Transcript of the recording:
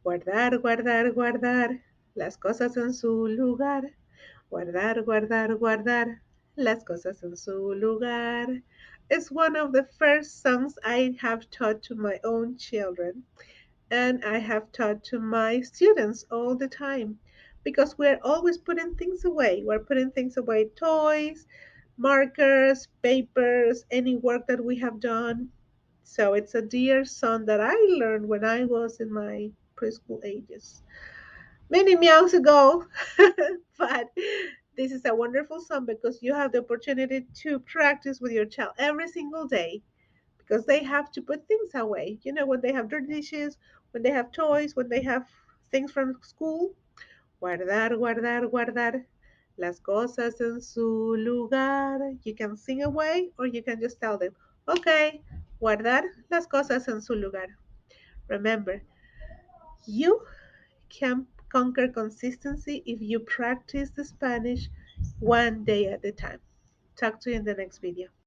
Guardar, guardar, guardar las cosas en su lugar. Guardar, guardar, guardar las cosas en su lugar. It's one of the first songs I have taught to my own children, and I have taught to my students all the time because we're always putting things away. We're putting things away, toys, markers, papers, any work that we have done. So it's a dear song that I learned when I was in my preschool ages, many meows ago. But this is a wonderful song because you have the opportunity to practice with your child every single day because they have to put things away. You know, when they have dirty dishes, when they have toys, when they have things from school. Guardar, guardar, guardar las cosas en su lugar. You can sing away or you can just tell them, okay, guardar las cosas en su lugar. Remember, you can conquer consistency if you practice the Spanish one day at a time. Talk to you in the next video.